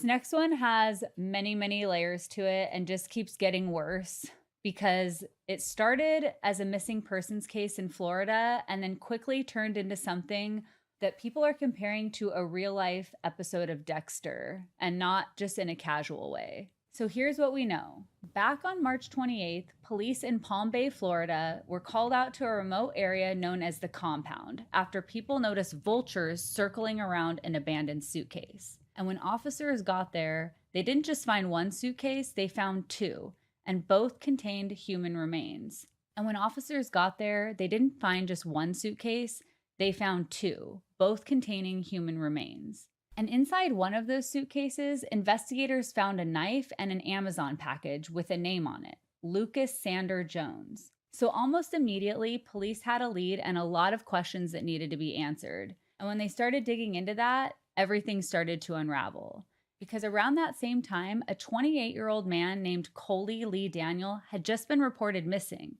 next one has many, many layers to it and just keeps getting worse because it started as a missing persons case in Florida and then quickly turned into something that people are comparing to a real life episode of Dexter and not just in a casual way. So here's what we know. Back on March 28th, police in Palm Bay, Florida were called out to a remote area known as the Compound after people noticed vultures circling around an abandoned suitcase. And when officers got there, they didn't just find one suitcase, they found two, and both contained human remains. And when officers got there, they didn't find just one suitcase, they found two, both containing human remains. And inside one of those suitcases, investigators found a knife and an Amazon package with a name on it, Lucas Sander Jones. So almost immediately, police had a lead and a lot of questions that needed to be answered. And when they started digging into that, everything started to unravel. Because around that same time, a 28-year-old man named Coley Daniel had just been reported missing.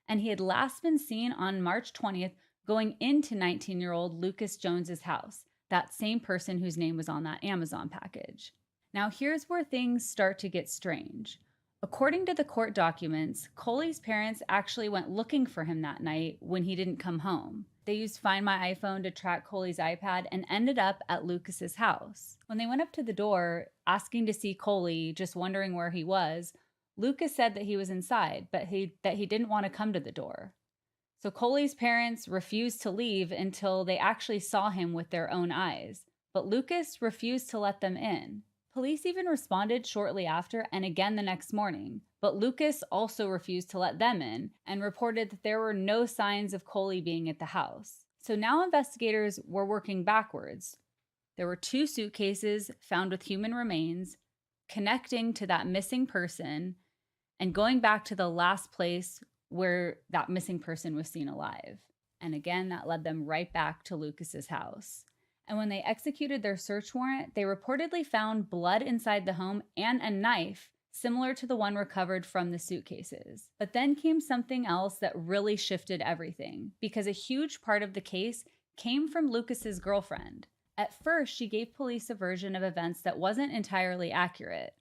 And he had last been seen on March 20th going into 19-year-old Lucas Jones's house, that same person whose name was on that Amazon package. Now here's where things start to get strange. According to the court documents, Coley's parents actually went looking for him that night when he didn't come home. They used Find My iPhone to track Coley's iPad and ended up at Lucas's house. When they went up to the door, asking to see Coley, just wondering where he was, Lucas said that he was inside, but that he didn't want to come to the door. So Coley's parents refused to leave until they actually saw him with their own eyes, but Lucas refused to let them in. Police even responded shortly after and again the next morning, but Lucas also refused to let them in and reported that there were no signs of Coley being at the house. So now investigators were working backwards. There were two suitcases found with human remains, connecting to that missing person and going back to the last place where that missing person was seen alive. And again, that led them right back to Lucas's house. And when they executed their search warrant, they reportedly found blood inside the home and a knife similar to the one recovered from the suitcases. But then came something else that really shifted everything, because a huge part of the case came from Lucas's girlfriend. At first, she gave police a version of events that wasn't entirely accurate.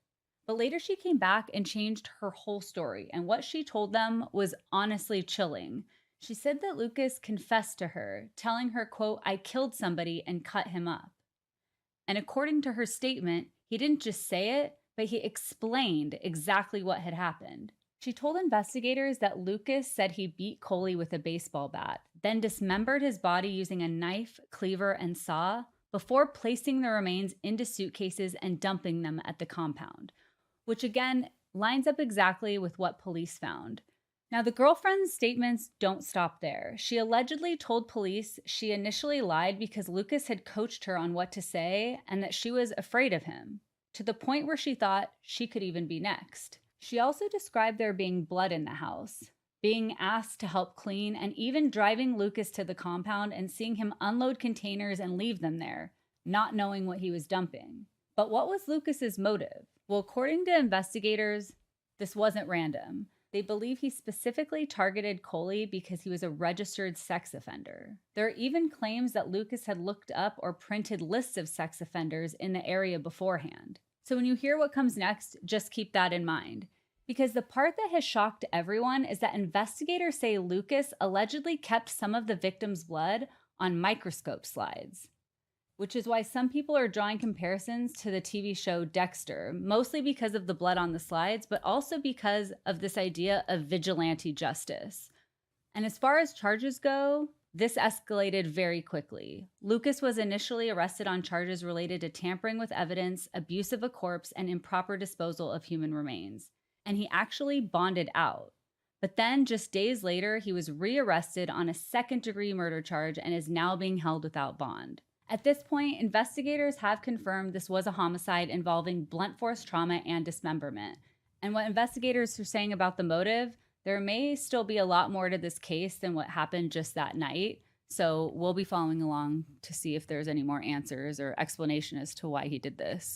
But later she came back and changed her whole story, and what she told them was honestly chilling. She said that Lucas confessed to her, telling her, quote, "I killed somebody and cut him up." And according to her statement, he didn't just say it, but he explained exactly what had happened. She told investigators that Lucas said he beat Coley with a baseball bat, then dismembered his body using a knife, cleaver, and saw, before placing the remains into suitcases and dumping them at the compound, which again lines up exactly with what police found. Now, the girlfriend's statements don't stop there. She allegedly told police she initially lied because Lucas had coached her on what to say and that she was afraid of him, to the point where she thought she could even be next. She also described there being blood in the house, being asked to help clean, and even driving Lucas to the compound and seeing him unload containers and leave them there, not knowing what he was dumping. But what was Lucas's motive? Well, according to investigators, this wasn't random. They believe he specifically targeted Coley because he was a registered sex offender. There are even claims that Lucas had looked up or printed lists of sex offenders in the area beforehand. So when you hear what comes next, just keep that in mind. Because the part that has shocked everyone is that investigators say Lucas allegedly kept some of the victim's blood on microscope slides, which is why some people are drawing comparisons to the TV show Dexter, mostly because of the blood on the slides, but also because of this idea of vigilante justice. And as far as charges go, this escalated very quickly. Lucas was initially arrested on charges related to tampering with evidence, abuse of a corpse, and improper disposal of human remains. And he actually bonded out. But then, just days later, he was rearrested on a second-degree murder charge and is now being held without bond. At this point, investigators have confirmed this was a homicide involving blunt force trauma and dismemberment. And what investigators are saying about the motive, there may still be a lot more to this case than what happened just that night. So we'll be following along to see if there's any more answers or explanation as to why he did this.